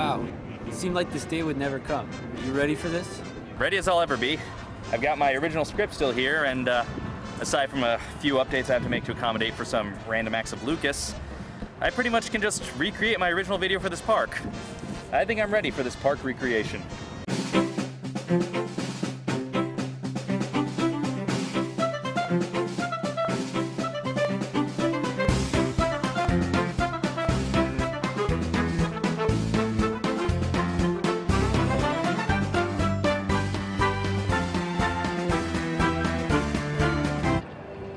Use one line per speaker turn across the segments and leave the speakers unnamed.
Wow, it seemed like this day would never come. Are you ready for this?
Ready as I'll ever be. I've got my original script still here, and aside from a few updates I have to make to accommodate for some random acts of Lucas, I pretty much can just recreate my original video for this park. I think I'm ready for this park recreation.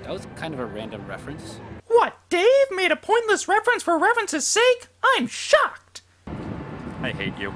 That was kind of a random reference.
What, Dave made a pointless reference for reference's sake? I'm shocked!
I hate you.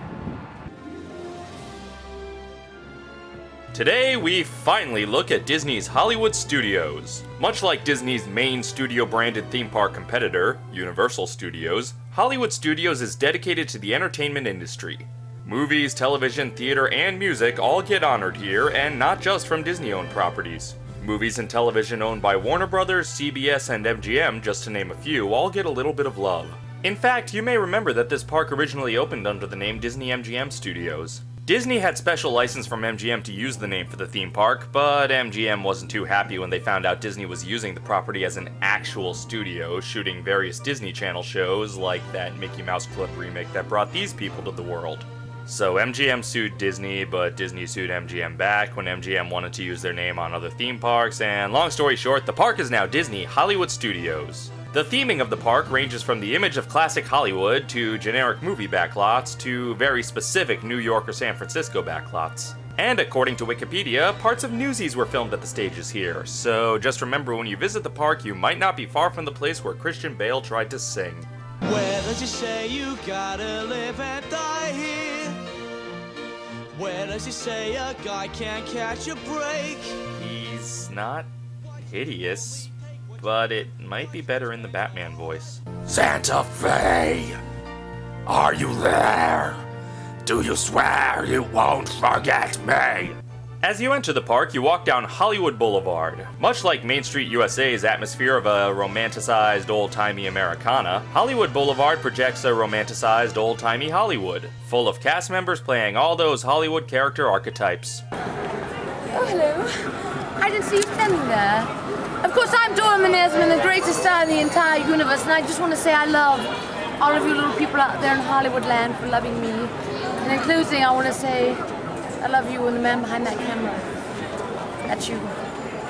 Today, we finally look at Disney's Hollywood Studios. Much like Disney's main studio-branded theme park competitor, Universal Studios, Hollywood Studios is dedicated to the entertainment industry. Movies, television, theater, and music all get honored here, and not just from Disney-owned properties. Movies and television owned by Warner Brothers, CBS, and MGM, just to name a few, all get a little bit of love. In fact, you may remember that this park originally opened under the name Disney MGM Studios. Disney had special license from MGM to use the name for the theme park, but MGM wasn't too happy when they found out Disney was using the property as an actual studio, shooting various Disney Channel shows like that Mickey Mouse Club remake that brought these people to the world. So MGM sued Disney, but Disney sued MGM back when MGM wanted to use their name on other theme parks, and long story short, the park is now Disney Hollywood Studios. The theming of the park ranges from the image of classic Hollywood to generic movie backlots to very specific New York or San Francisco backlots. And according to Wikipedia, parts of Newsies were filmed at the stages here, so just remember when you visit the park you might not be far from the place where Christian Bale tried to sing.
Where does it say you gotta live and die here? Where does it say a guy can't catch a break?
He's not hideous, but it might be better in the Batman voice.
Santa Fe! Are you there? Do you swear you won't forget me?
As you enter the park, you walk down Hollywood Boulevard. Much like Main Street USA's atmosphere of a romanticized old-timey Americana, Hollywood Boulevard projects a romanticized old-timey Hollywood, full of cast members playing all those Hollywood character archetypes.
Oh, hello. I didn't see you standing there. Of course, I'm Dora Manesman, the greatest star in the entire universe, and I just want to say I love all of you little people out there in Hollywood land for loving me. And in closing, I want to say I love you and the man behind that camera. That's you.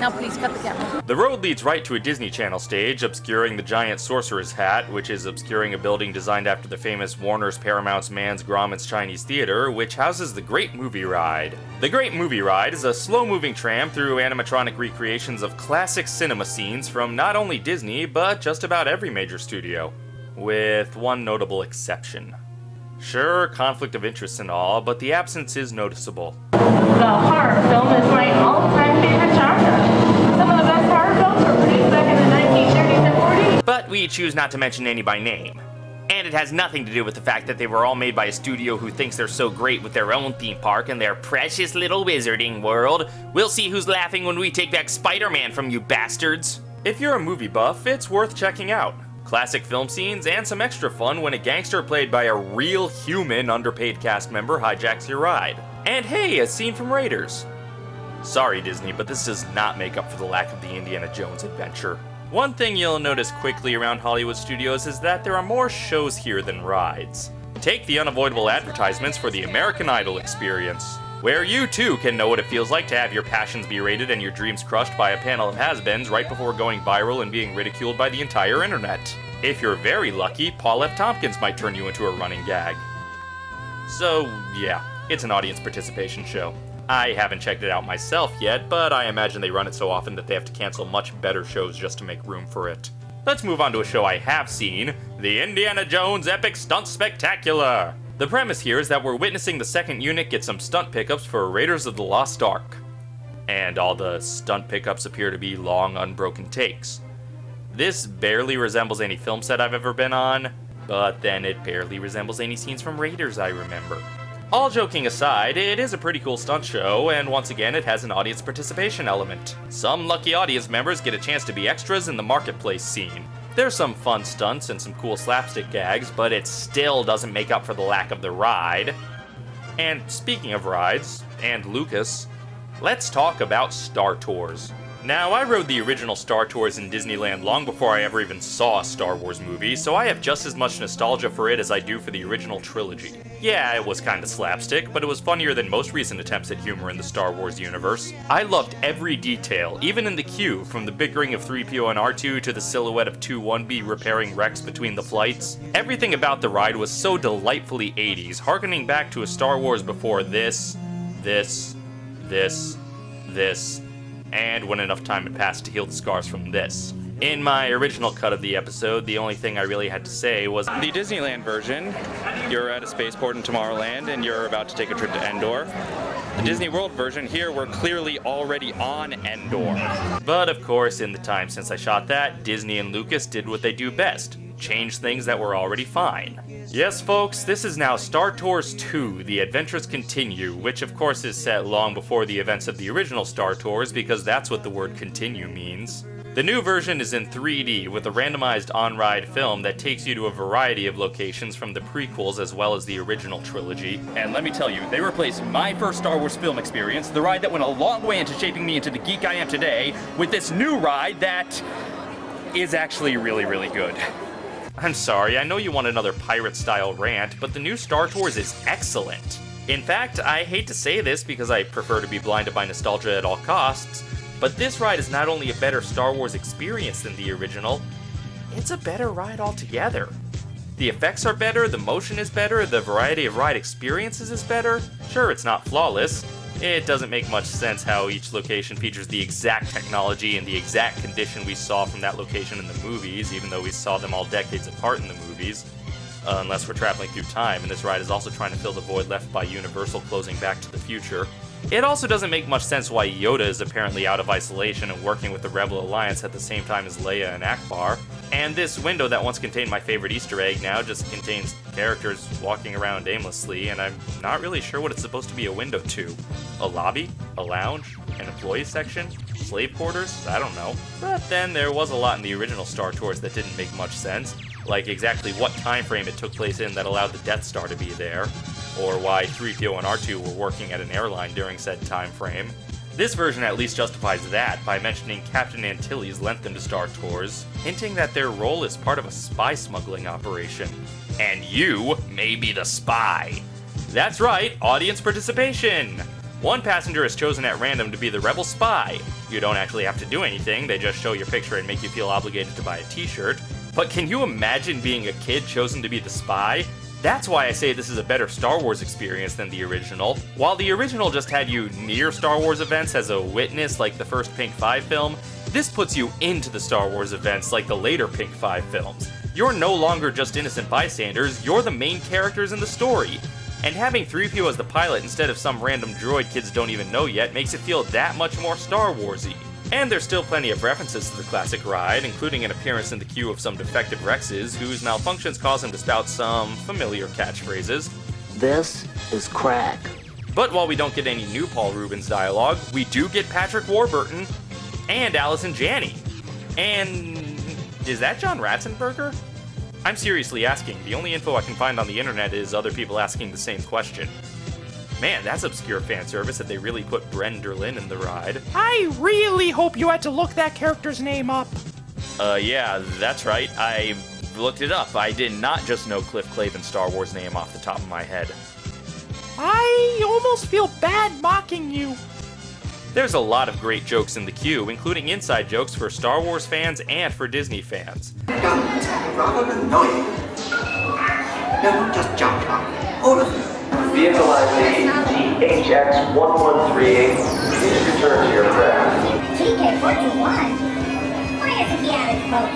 Now please cut the camera.
The road leads right to a Disney Channel stage, obscuring the giant sorcerer's hat, which is obscuring a building designed after the famous Warner's Paramount's Mann's Grauman's Chinese Theater, which houses the Great Movie Ride. The Great Movie Ride is a slow-moving tram through animatronic recreations of classic cinema scenes from not only Disney, but just about every major studio. With one notable exception. Sure, conflict of interest and all, but the absence is noticeable.
The horror film is my all-time favorite genre. Some of the best horror films were produced back in the 1930s and 40s.
But we choose not to mention any by name. And it has nothing to do with the fact that they were all made by a studio who thinks they're so great with their own theme park and their precious little wizarding world. We'll see who's laughing when we take back Spider-Man from you bastards. If you're a movie buff, it's worth checking out. Classic film scenes, and some extra fun when a gangster played by a real human underpaid cast member hijacks your ride. And hey, a scene from Raiders. Sorry Disney, but this does not make up for the lack of the Indiana Jones adventure. One thing you'll notice quickly around Hollywood Studios is that there are more shows here than rides. Take the unavoidable advertisements for the American Idol experience, where you too can know what it feels like to have your passions berated and your dreams crushed by a panel of has-beens right before going viral and being ridiculed by the entire internet. If you're very lucky, Paul F. Tompkins might turn you into a running gag. So yeah, it's an audience participation show. I haven't checked it out myself yet, but I imagine they run it so often that they have to cancel much better shows just to make room for it. Let's move on to a show I have seen, the Indiana Jones Epic Stunt Spectacular. The premise here is that we're witnessing the second unit get some stunt pickups for Raiders of the Lost Ark. And all the stunt pickups appear to be long, unbroken takes. This barely resembles any film set I've ever been on, but then it barely resembles any scenes from Raiders I remember. All joking aside, it is a pretty cool stunt show, and once again it has an audience participation element. Some lucky audience members get a chance to be extras in the marketplace scene. There's some fun stunts and some cool slapstick gags, but it still doesn't make up for the lack of the ride. And speaking of rides, and Lucas, let's talk about Star Tours. Now, I rode the original Star Tours in Disneyland long before I ever even saw a Star Wars movie, so I have just as much nostalgia for it as I do for the original trilogy. Yeah, it was kinda slapstick, but it was funnier than most recent attempts at humor in the Star Wars universe. I loved every detail, even in the queue, from the bickering of 3PO and R2 to the silhouette of 2-1B repairing Rex between the flights. Everything about the ride was so delightfully 80s, harkening back to a Star Wars before this, and when enough time had passed to heal the scars from this. In my original cut of the episode, the only thing I really had to say was
the Disneyland version, you're at a spaceport in Tomorrowland and you're about to take a trip to Endor. The Disney World version here, we're clearly already on Endor.
But of course, in the time since I shot that, Disney and Lucas did what they do best. Change things that were already fine. Yes, folks, this is now Star Tours 2, The Adventures Continue, which of course is set long before the events of the original Star Tours because that's what the word continue means. The new version is in 3D with a randomized on-ride film that takes you to a variety of locations from the prequels as well as the original trilogy.
And let me tell you, they replaced my first Star Wars film experience, the ride that went a long way into shaping me into the geek I am today, with this new ride that is actually really, really good.
I'm sorry, I know you want another pirate-style rant, but the new Star Tours is excellent. In fact, I hate to say this because I prefer to be blinded by nostalgia at all costs, but this ride is not only a better Star Wars experience than the original, it's a better ride altogether. The effects are better, the motion is better, the variety of ride experiences is better. Sure, it's not flawless. It doesn't make much sense how each location features the exact technology and the exact condition we saw from that location in the movies, even though we saw them all decades apart in the movies. Unless we're traveling through time, and this ride is also trying to fill the void left by Universal closing Back to the Future. It also doesn't make much sense why Yoda is apparently out of isolation and working with the Rebel Alliance at the same time as Leia and Akbar. And this window that once contained my favorite Easter egg now just contains characters walking around aimlessly, and I'm not really sure what it's supposed to be a window to. A lobby? A lounge? An employee section? Slave quarters? I don't know. But then there was a lot in the original Star Tours that didn't make much sense, like exactly what time frame it took place in that allowed the Death Star to be there, or why 3PO and R2 were working at an airline during said time frame. This version at least justifies that by mentioning Captain Antilles lent them to Star Tours, hinting that their role is part of a spy smuggling operation. And you may be the spy. That's right, audience participation! One passenger is chosen at random to be the rebel spy. You don't actually have to do anything, they just show your picture and make you feel obligated to buy a t-shirt. But can you imagine being a kid chosen to be the spy? That's why I say this is a better Star Wars experience than the original. While the original just had you near Star Wars events as a witness like the first Pink 5 film, this puts you into the Star Wars events like the later Pink 5 films. You're no longer just innocent bystanders, you're the main characters in the story. And having 3PO as the pilot instead of some random droid kids don't even know yet makes it feel that much more Star Wars-y. And there's still plenty of references to the classic ride, including an appearance in the queue of some defective Rexes whose malfunctions cause him to spout some familiar catchphrases.
This is crack.
But while we don't get any new Paul Rubens dialogue, we do get Patrick Warburton and Allison Janney. And is that John Ratzenberger? I'm seriously asking. The only info I can find on the internet is other people asking the same question. Man, that's obscure fan service if they really put Bren Lynn in the ride.
I really hope you had to look that character's name up.
Yeah, that's right. I looked it up. I did not just know Cliff Clavin's Star Wars name off the top of my head.
I almost feel bad mocking you.
There's a lot of great jokes in the queue, including inside jokes for Star Wars fans and for Disney fans.
Guns are rather annoying. No, just jump up. All of you.
Vehicle ID DHX1138. Please return to your craft.
TK41? Why isn't he at his post?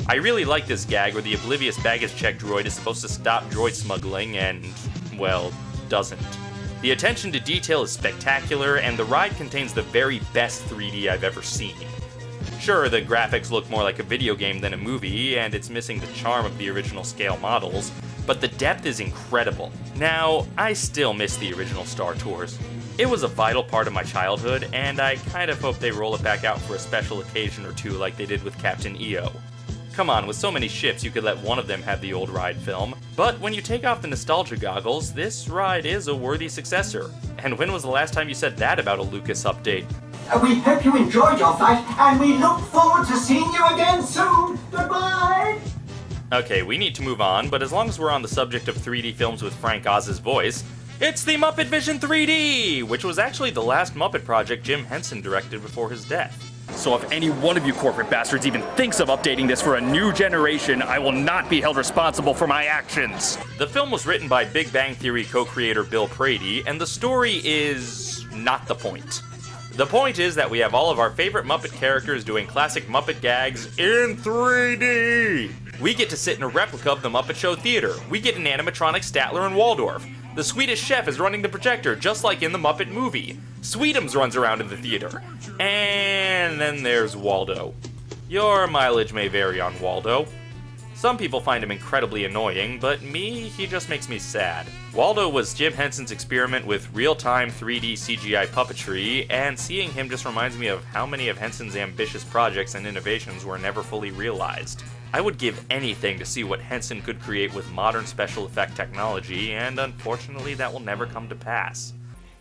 I really like this gag where the oblivious baggage check droid is supposed to stop droid smuggling and, well, doesn't. The attention to detail is spectacular, and the ride contains the very best 3D I've ever seen. Sure, the graphics look more like a video game than a movie, and it's missing the charm of the original scale models, but the depth is incredible. Now, I still miss the original Star Tours. It was a vital part of my childhood, and I kind of hope they roll it back out for a special occasion or two like they did with Captain EO. Come on, with so many ships, you could let one of them have the old ride film. But when you take off the nostalgia goggles, this ride is a worthy successor. And when was the last time you said that about a Lucas update?
We hope you enjoyed your flight, and we look forward to seeing you again soon. Goodbye!
Okay, we need to move on, but as long as we're on the subject of 3D films with Frank Oz's voice, it's the Muppet Vision 3D, which was actually the last Muppet project Jim Henson directed before his death.
So if any one of you corporate bastards even thinks of updating this for a new generation, I will not be held responsible for my actions.
The film was written by Big Bang Theory co-creator Bill Prady, and the story is not the point. The point is that we have all of our favorite Muppet characters doing classic Muppet gags in 3D! We get to sit in a replica of the Muppet Show Theater. We get an animatronic Statler and Waldorf. The Swedish chef is running the projector, just like in the Muppet movie. Sweetums runs around in the theater. And then there's Waldo. Your mileage may vary on Waldo. Some people find him incredibly annoying, but me, he just makes me sad. Waldo was Jim Henson's experiment with real-time 3D CGI puppetry, and seeing him just reminds me of how many of Henson's ambitious projects and innovations were never fully realized. I would give anything to see what Henson could create with modern special effect technology, and unfortunately that will never come to pass.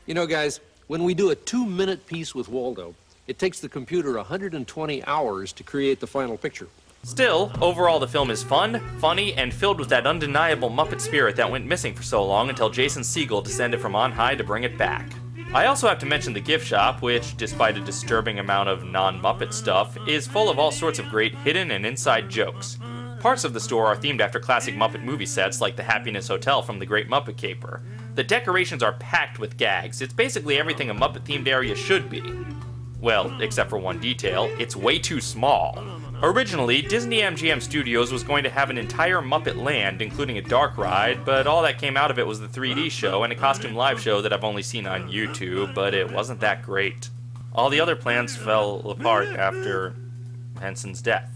You know, guys, when we do a 2-minute piece with Waldo, it takes the computer 120 hours to create the final picture.
Still, overall the film is fun, funny, and filled with that undeniable Muppet spirit that went missing for so long until Jason Segel descended from on high to bring it back. I also have to mention the gift shop, which, despite a disturbing amount of non-Muppet stuff, is full of all sorts of great hidden and inside jokes. Parts of the store are themed after classic Muppet movie sets like the Happiness Hotel from The Great Muppet Caper. The decorations are packed with gags. It's basically everything a Muppet-themed area should be. Well, except for one detail, it's way too small. Originally, Disney MGM Studios was going to have an entire Muppet Land, including a dark ride, but all that came out of it was the 3D show and a costume live show that I've only seen on YouTube, but it wasn't that great. All the other plans fell apart after Henson's death.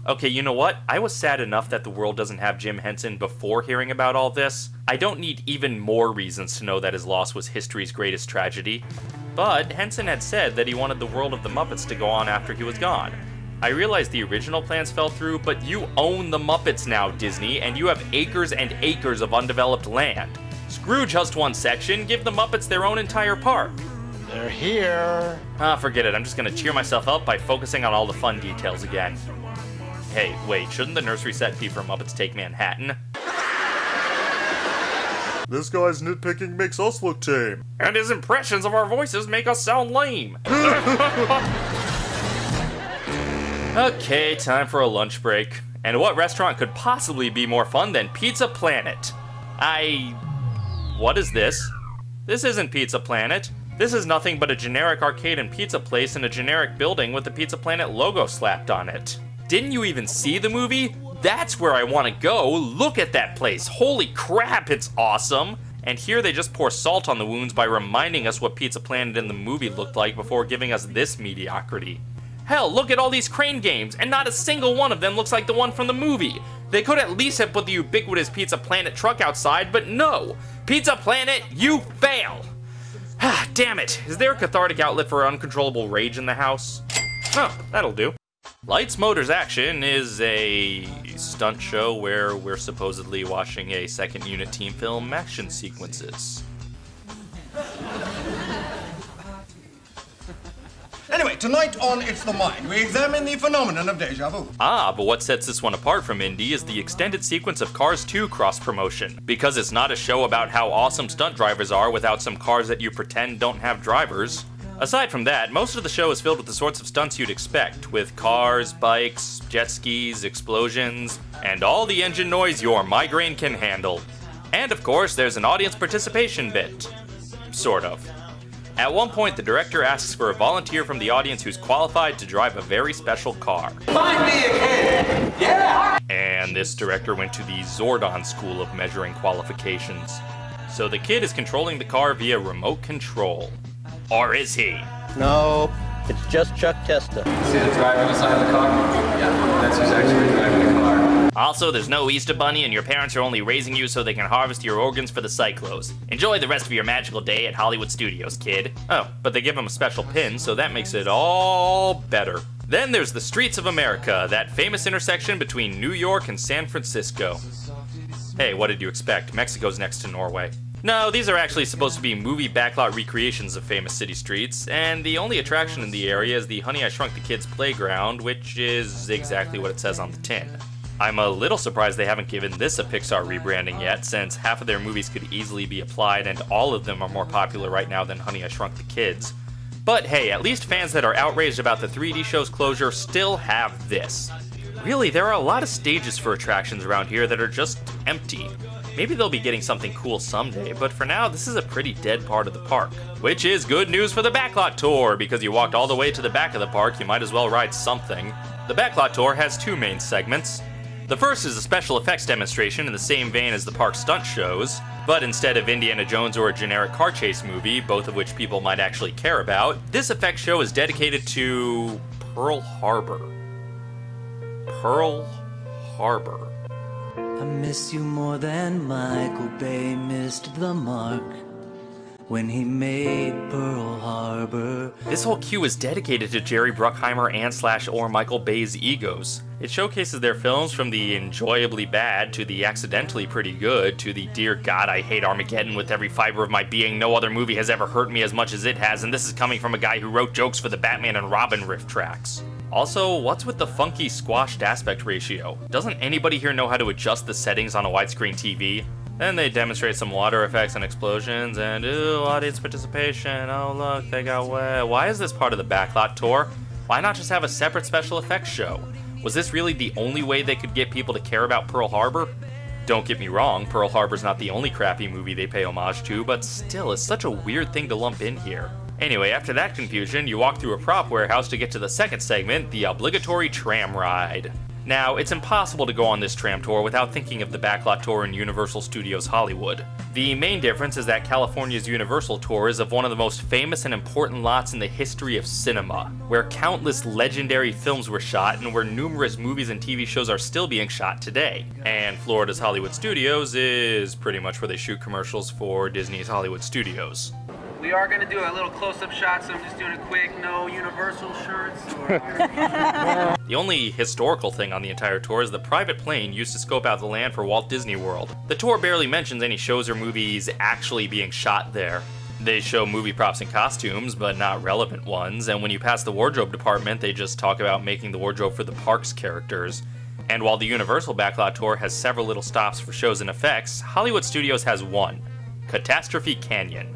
Okay, you know what? I was sad enough that the world doesn't have Jim Henson before hearing about all this. I don't need even more reasons to know that his loss was history's greatest tragedy. But Henson had said that he wanted the world of the Muppets to go on after he was gone. I realize the original plans fell through, but you own the Muppets now, Disney, and you have acres and acres of undeveloped land. Screw just one section, give the Muppets their own entire park.
They're here.
Forget it, I'm just gonna cheer myself up by focusing on all the fun details again. Hey, wait, shouldn't the nursery set be for Muppets Take Manhattan?
This guy's nitpicking makes us look tame.
And his impressions of our voices make us sound lame. Okay, time for a lunch break. And what restaurant could possibly be more fun than Pizza Planet? What is this? This isn't Pizza Planet. This is nothing but a generic arcade and pizza place in a generic building with the Pizza Planet logo slapped on it. Didn't you even see the movie? That's where I want to go. Look at that place. Holy crap, it's awesome. And here they just pour salt on the wounds by reminding us what Pizza Planet in the movie looked like before giving us this mediocrity. Hell, look at all these crane games, and not a single one of them looks like the one from the movie. They could at least have put the ubiquitous Pizza Planet truck outside, but no. Pizza Planet, you fail. Damn it. Is there a cathartic outlet for uncontrollable rage in the house? Oh, that'll do. Lights, Motors, Action is a stunt show where we're supposedly watching a second unit team film action sequences.
Anyway, tonight on It's the Mind, we examine the phenomenon of deja vu.
But what sets this one apart from Indy is the extended sequence of Cars 2 cross-promotion. Because it's not a show about how awesome stunt drivers are without some cars that you pretend don't have drivers. Aside from that, most of the show is filled with the sorts of stunts you'd expect, with cars, bikes, jet skis, explosions, and all the engine noise your migraine can handle. And of course, there's an audience participation bit. Sort of. At one point, the director asks for a volunteer from the audience who's qualified to drive a very special car.
Find me a kid! Yeah!
And this director went to the Zordon School of Measuring Qualifications. So the kid is controlling the car via remote control. Or is he?
No, it's just Chuck Testa.
See the driver on the side of the car? Yeah, that's who's actually driving the car.
Also, there's no Easter Bunny and your parents are only raising you so they can harvest your organs for the Cyclos. Enjoy the rest of your magical day at Hollywood Studios, kid. Oh, but they give them a special pin, so that makes it all better. Then there's the Streets of America, that famous intersection between New York and San Francisco. Hey, what did you expect? Mexico's next to Norway. No, these are actually supposed to be movie backlot recreations of famous city streets, and the only attraction in the area is the Honey I Shrunk the Kids playground, which is exactly what it says on the tin. I'm a little surprised they haven't given this a Pixar rebranding yet, since half of their movies could easily be applied and all of them are more popular right now than Honey I Shrunk the Kids. But hey, at least fans that are outraged about the 3D show's closure still have this. Really, there are a lot of stages for attractions around here that are just empty. Maybe they'll be getting something cool someday, but for now, this is a pretty dead part of the park. Which is good news for the Backlot Tour, because you walked all the way to the back of the park, you might as well ride something. The Backlot Tour has two main segments. The first is a special effects demonstration in the same vein as the park stunt shows, but instead of Indiana Jones or a generic car chase movie, both of which people might actually care about, this effects show is dedicated to Pearl Harbor. Pearl Harbor.
I miss you more than Michael Bay missed the mark when he made Pearl Harbor.
This whole queue is dedicated to Jerry Bruckheimer and or Michael Bay's egos. It showcases their films from the enjoyably bad to the accidentally pretty good to the dear God I hate Armageddon with every fiber of my being, no other movie has ever hurt me as much as it has, and this is coming from a guy who wrote jokes for the Batman and Robin riff tracks. Also, what's with the funky squashed aspect ratio? Doesn't anybody here know how to adjust the settings on a widescreen TV? Then they demonstrate some water effects and explosions, and ooh, audience participation, oh look, they got wet. Why is this part of the Backlot Tour? Why not just have a separate special effects show? Was this really the only way they could get people to care about Pearl Harbor? Don't get me wrong, Pearl Harbor's not the only crappy movie they pay homage to, but still, it's such a weird thing to lump in here. Anyway, after that confusion, you walk through a prop warehouse to get to the second segment, the obligatory tram ride. Now, it's impossible to go on this tram tour without thinking of the Backlot Tour in Universal Studios Hollywood. The main difference is that California's Universal Tour is of one of the most famous and important lots in the history of cinema, where countless legendary films were shot and where numerous movies and TV shows are still being shot today. And Florida's Hollywood Studios is pretty much where they shoot commercials for Disney's Hollywood Studios.
We are going to do a little close-up shot, so I'm just doing a quick no Universal shirts.
The only historical thing on the entire tour is the private plane used to scope out the land for Walt Disney World. The tour barely mentions any shows or movies actually being shot there. They show movie props and costumes, but not relevant ones, and when you pass the wardrobe department, they just talk about making the wardrobe for the park's characters. And while the Universal Backlot Tour has several little stops for shows and effects, Hollywood Studios has one, Catastrophe Canyon.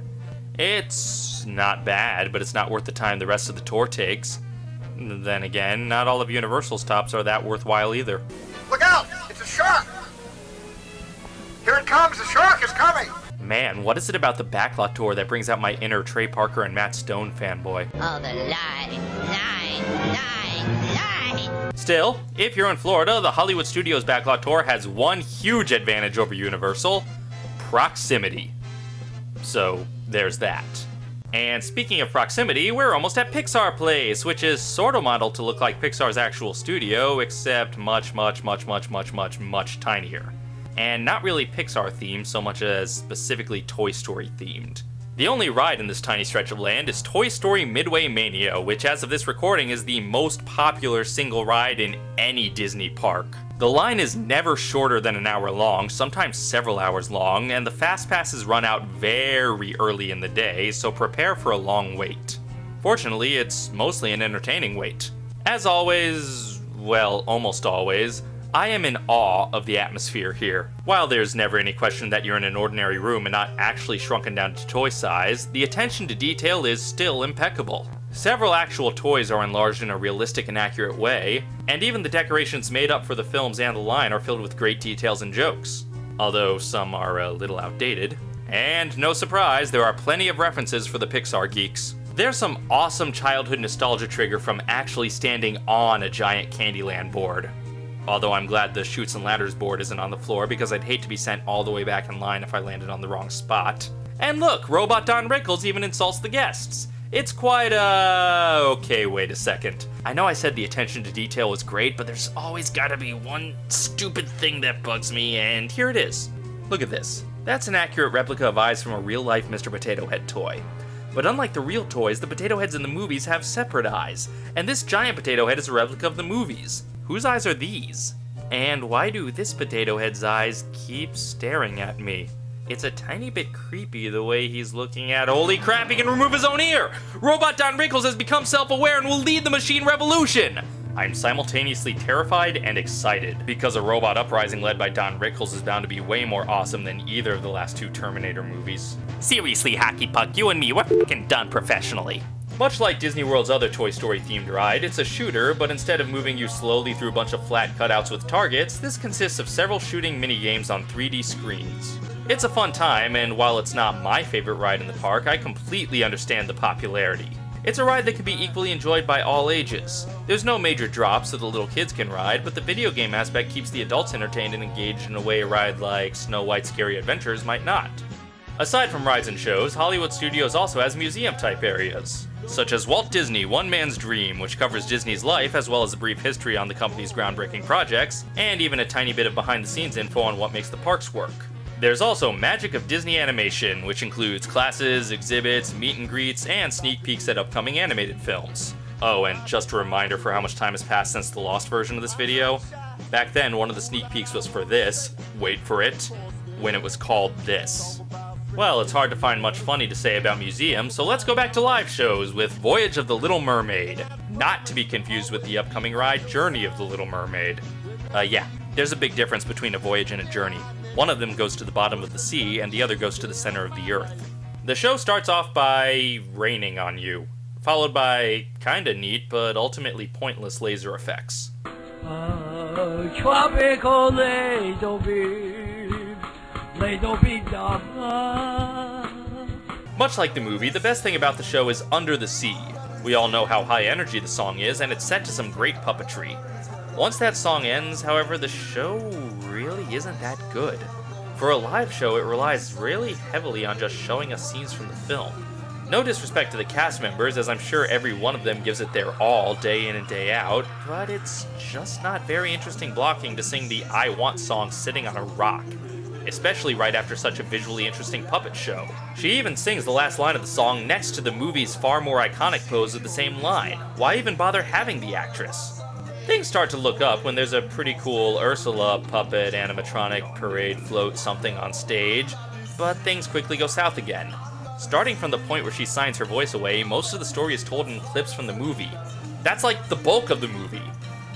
It's not bad, but it's not worth the time the rest of the tour takes. Then again, not all of Universal's stops are that worthwhile either.
Look out! It's a shark! Here it comes! The shark is coming!
Man, what is it about the Backlot Tour that brings out my inner Trey Parker and Matt Stone fanboy?
Oh, the lie.
Still, if you're in Florida, the Hollywood Studios Backlot Tour has one huge advantage over Universal: proximity. So, there's that. And speaking of proximity, we're almost at Pixar Place, which is sort of modeled to look like Pixar's actual studio, except much tinier. And not really Pixar themed so much as specifically Toy Story themed. The only ride in this tiny stretch of land is Toy Story Midway Mania, which as of this recording is the most popular single ride in any Disney park. The line is never shorter than an hour long, sometimes several hours long, and the fast passes run out very early in the day, so prepare for a long wait. Fortunately, it's mostly an entertaining wait. As always, well, almost always, I am in awe of the atmosphere here. While there's never any question that you're in an ordinary room and not actually shrunken down to toy size, the attention to detail is still impeccable. Several actual toys are enlarged in a realistic and accurate way, and even the decorations made up for the films and the line are filled with great details and jokes. Although some are a little outdated. And no surprise, there are plenty of references for the Pixar geeks. There's some awesome childhood nostalgia trigger from actually standing on a giant Candyland board. Although I'm glad the Chutes and Ladders board isn't on the floor because I'd hate to be sent all the way back in line if I landed on the wrong spot. And look, Robot Don Rickles even insults the guests. It's quite okay, wait a second. I know I said the attention to detail was great, but there's always gotta be one stupid thing that bugs me, and here it is. Look at this. That's an accurate replica of eyes from a real-life Mr. Potato Head toy. But unlike the real toys, the potato heads in the movies have separate eyes, and this giant potato head is a replica of the movies. Whose eyes are these? And why do this potato head's eyes keep staring at me? It's a tiny bit creepy the way he's looking at— holy crap, he can remove his own ear! Robot Don Rickles has become self-aware and will lead the machine revolution! I'm simultaneously terrified and excited, because a robot uprising led by Don Rickles is bound to be way more awesome than either of the last two Terminator movies. Seriously, Hockey Puck, you and me, we're f***ing done professionally. Much like Disney World's other Toy Story themed ride, it's a shooter, but instead of moving you slowly through a bunch of flat cutouts with targets, this consists of several shooting mini-games on 3D screens. It's a fun time, and while it's not my favorite ride in the park, I completely understand the popularity. It's a ride that can be equally enjoyed by all ages. There's no major drops so the little kids can ride, but the video game aspect keeps the adults entertained and engaged in a way a ride like Snow White's Scary Adventures might not. Aside from rides and shows, Hollywood Studios also has museum-type areas, such as Walt Disney One Man's Dream, which covers Disney's life as well as a brief history on the company's groundbreaking projects, and even a tiny bit of behind-the-scenes info on what makes the parks work. There's also Magic of Disney Animation, which includes classes, exhibits, meet and greets, and sneak peeks at upcoming animated films. Oh, and just a reminder for how much time has passed since the lost version of this video. Back then, one of the sneak peeks was for this, wait for it, when it was called this. Well, it's hard to find much funny to say about museums, so let's go back to live shows with Voyage of the Little Mermaid. Not to be confused with the upcoming ride, Journey of the Little Mermaid. Yeah, there's a big difference between a voyage and a journey. One of them goes to the bottom of the sea, and the other goes to the center of the earth. The show starts off by raining on you, followed by kinda neat, but ultimately pointless laser effects. Much like the movie, the best thing about the show is Under the Sea. We all know how high energy the song is, and it's set to some great puppetry. Once that song ends, however, the show really isn't that good. For a live show, it relies really heavily on just showing us scenes from the film. No disrespect to the cast members, as I'm sure every one of them gives it their all day in and day out, but it's just not very interesting blocking to sing the I Want song sitting on a rock, especially right after such a visually interesting puppet show. She even sings the last line of the song next to the movie's far more iconic pose of the same line. Why even bother having the actress? Things start to look up when there's a pretty cool Ursula puppet animatronic parade float something on stage, but things quickly go south again. Starting from the point where she signs her voice away, most of the story is told in clips from the movie. That's like the bulk of the movie.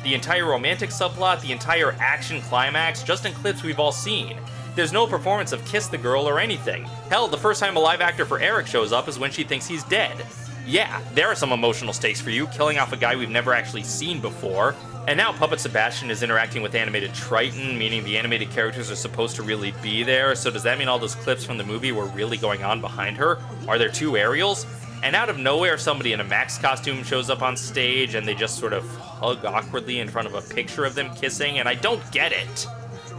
The entire romantic subplot, the entire action climax, just in clips we've all seen. There's no performance of Kiss the Girl or anything. Hell, the first time a live actor for Eric shows up is when she thinks he's dead. Yeah, there are some emotional stakes for you, killing off a guy we've never actually seen before. And now Puppet Sebastian is interacting with animated Triton, meaning the animated characters are supposed to really be there, so does that mean all those clips from the movie were really going on behind her? Are there two Ariels? And out of nowhere, somebody in a Max costume shows up on stage and they just sort of hug awkwardly in front of a picture of them kissing, and I don't get it.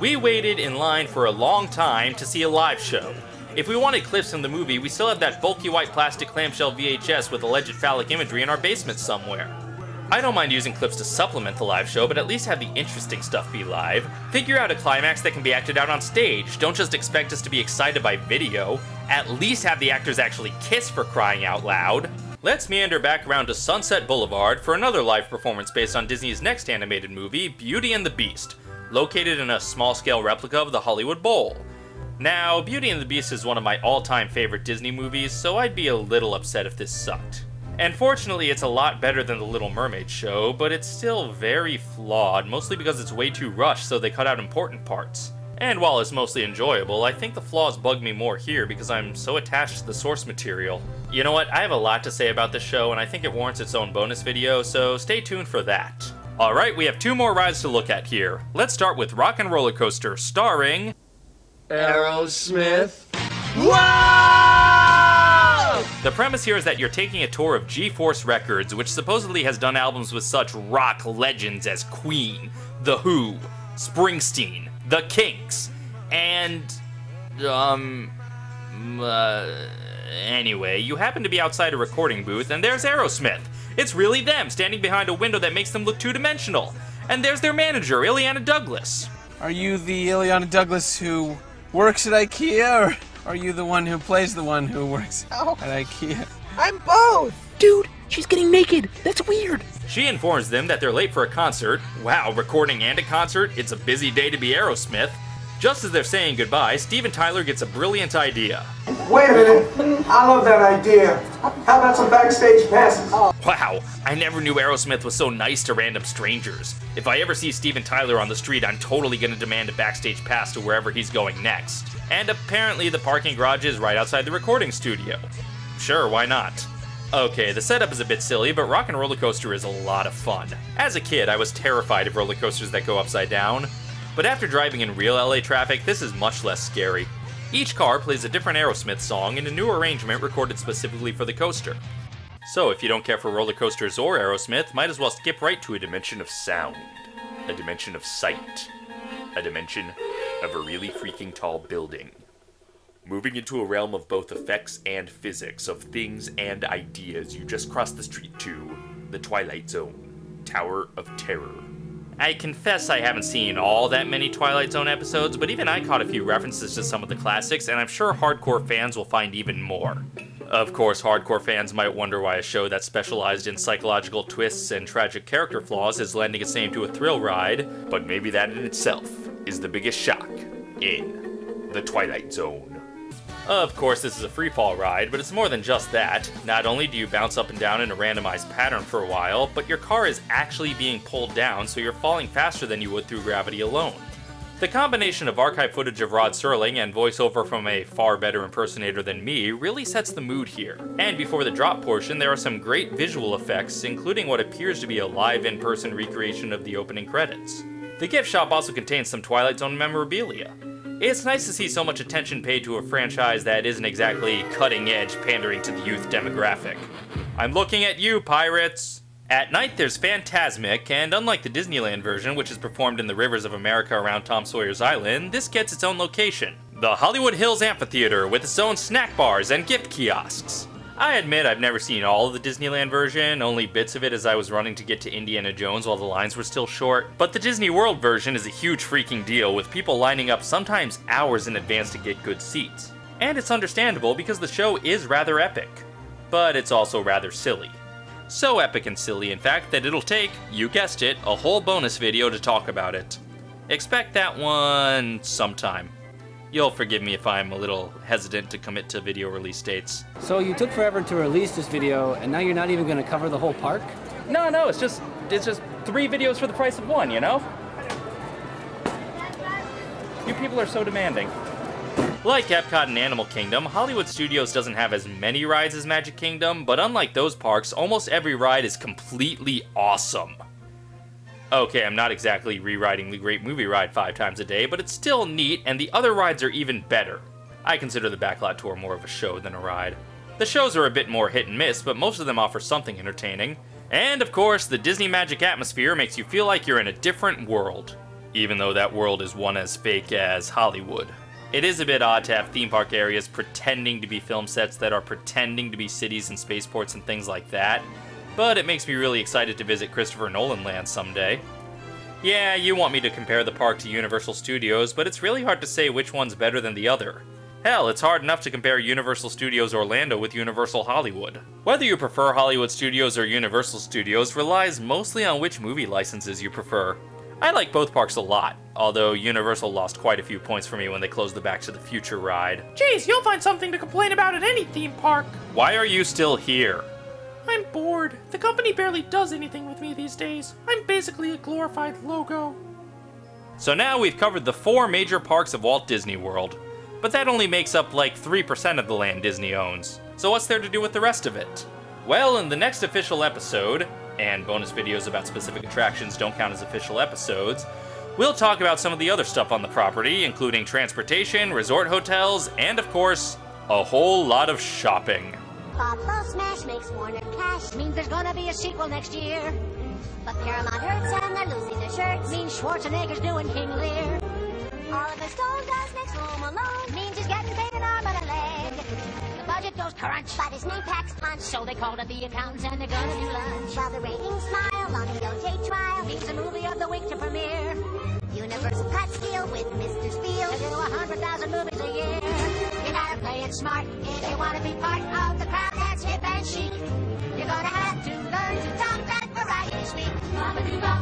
We waited in line for a long time to see a live show. If we wanted clips from the movie, we still have that bulky white plastic clamshell VHS with alleged phallic imagery in our basement somewhere. I don't mind using clips to supplement the live show, but at least have the interesting stuff be live. Figure out a climax that can be acted out on stage. Don't just expect us to be excited by video. At least have the actors actually kiss, for crying out loud. Let's meander back around to Sunset Boulevard for another live performance based on Disney's next animated movie, Beauty and the Beast, located in a small-scale replica of the Hollywood Bowl. Now, Beauty and the Beast is one of my all-time favorite Disney movies, so I'd be a little upset if this sucked. And fortunately, it's a lot better than the Little Mermaid show, but it's still very flawed, mostly because it's way too rushed, so they cut out important parts. And while it's mostly enjoyable, I think the flaws bug me more here because I'm so attached to the source material. You know what, I have a lot to say about this show, and I think it warrants its own bonus video, so stay tuned for that. Alright, we have two more rides to look at here. Let's start with Rock and Roller Coaster, starring...
Aerosmith.
The premise here is that you're taking a tour of G-Force Records, which supposedly has done albums with such rock legends as Queen, The Who, Springsteen, The Kinks, and, Anyway, you happen to be outside a recording booth, and there's Aerosmith. It's really them, standing behind a window that makes them look two-dimensional. And there's their manager, Ileana Douglas.
Are you the Ileana Douglas who works at IKEA, or are you the one who plays the one who works at IKEA?
I'm both! Dude, she's getting naked. That's weird.
She informs them that they're late for a concert. Wow, recording and a concert? It's a busy day to be Aerosmith. Just as they're saying goodbye, Steven Tyler gets a brilliant idea.
Wait a minute. I love that idea. How about some backstage passes?
Wow, I never knew Aerosmith was so nice to random strangers. If I ever see Steven Tyler on the street, I'm totally gonna demand a backstage pass to wherever he's going next. And apparently the parking garage is right outside the recording studio. Sure, why not? Okay, the setup is a bit silly, but Rock and Roller Coaster is a lot of fun. As a kid, I was terrified of roller coasters that go upside down. But after driving in real LA traffic, this is much less scary. Each car plays a different Aerosmith song in a new arrangement recorded specifically for the coaster. So if you don't care for roller coasters or Aerosmith, might as well skip right to a dimension of sound, a dimension of sight, a dimension of a really freaking tall building. Moving into a realm of both effects and physics, of things and ideas, you just crossed the street to the Twilight Zone, Tower of Terror. I confess I haven't seen all that many Twilight Zone episodes, but even I caught a few references to some of the classics, and I'm sure hardcore fans will find even more. Of course, hardcore fans might wonder why a show that specialized in psychological twists and tragic character flaws is lending its name to a thrill ride, but maybe that in itself is the biggest shock in the Twilight Zone. Of course, this is a freefall ride, but it's more than just that. Not only do you bounce up and down in a randomized pattern for a while, but your car is actually being pulled down, so you're falling faster than you would through gravity alone. The combination of archive footage of Rod Serling and voiceover from a far better impersonator than me really sets the mood here. And before the drop portion, there are some great visual effects, including what appears to be a live in-person recreation of the opening credits. The gift shop also contains some Twilight Zone memorabilia. It's nice to see so much attention paid to a franchise that isn't exactly cutting-edge pandering to the youth demographic. I'm looking at you, pirates! At night, there's Fantasmic, and unlike the Disneyland version, which is performed in the rivers of America around Tom Sawyer's Island, this gets its own location. The Hollywood Hills Amphitheater, with its own snack bars and gift kiosks. I admit I've never seen all of the Disneyland version, only bits of it as I was running to get to Indiana Jones while the lines were still short. But the Disney World version is a huge freaking deal, with people lining up sometimes hours in advance to get good seats. And it's understandable because the show is rather epic. But it's also rather silly. So epic and silly, in fact, that it'll take, you guessed it, a whole bonus video to talk about it. Expect that one sometime. You'll forgive me if I'm a little hesitant to commit to video release dates.
So you took forever to release this video, and now you're not even going to cover the whole park?
No, it's just 3 videos for the price of 1, you know? You people are so demanding.
Like Epcot and Animal Kingdom, Hollywood Studios doesn't have as many rides as Magic Kingdom, but unlike those parks, almost every ride is completely awesome. Okay, I'm not exactly rewriting the Great Movie Ride 5 times a day, but it's still neat, and the other rides are even better. I consider the Backlot Tour more of a show than a ride. The shows are a bit more hit and miss, but most of them offer something entertaining. And of course, the Disney Magic atmosphere makes you feel like you're in a different world, even though that world is one as fake as Hollywood. It is a bit odd to have theme park areas pretending to be film sets that are pretending to be cities and spaceports and things like that, but it makes me really excited to visit Christopher Nolan Land someday. Yeah, you want me to compare the park to Universal Studios, but it's really hard to say which one's better than the other. Hell, it's hard enough to compare Universal Studios Orlando with Universal Hollywood. Whether you prefer Hollywood Studios or Universal Studios relies mostly on which movie licenses you prefer. I like both parks a lot, although Universal lost quite a few points for me when they closed the Back to the Future ride.
Jeez, you'll find something to complain about at any theme park.
Why are you still here?
I'm bored. The company barely does anything with me these days. I'm basically a glorified logo.
So now we've covered the 4 major parks of Walt Disney World, but that only makes up like 3% of the land Disney owns. So what's there to do with the rest of it? Well, in the next official episode, and bonus videos about specific attractions don't count as official episodes, we'll talk about some of the other stuff on the property, including transportation, resort hotels, and of course, a whole lot of shopping.
Buffalo Smash makes Warner cash, means there's gonna be a sequel next year. But Paramount hurts and they're losing their shirts, means Schwarzenegger's doing King Lear. Oliver Stone does next Home Alone, means he's getting paid an arm and a leg. The budget like goes crunch. But his name packs punch. So they called up the accountants and they're gonna do lunch. While the ratings smile on the OJ trial. He's a movie of the week to premiere. Universal cuts deal with Mr. Spiel. They do 100,000 movies a year. You gotta play it smart if you wanna be part of the crowd that's hip and chic. You're gonna have to learn to talk that variety speak.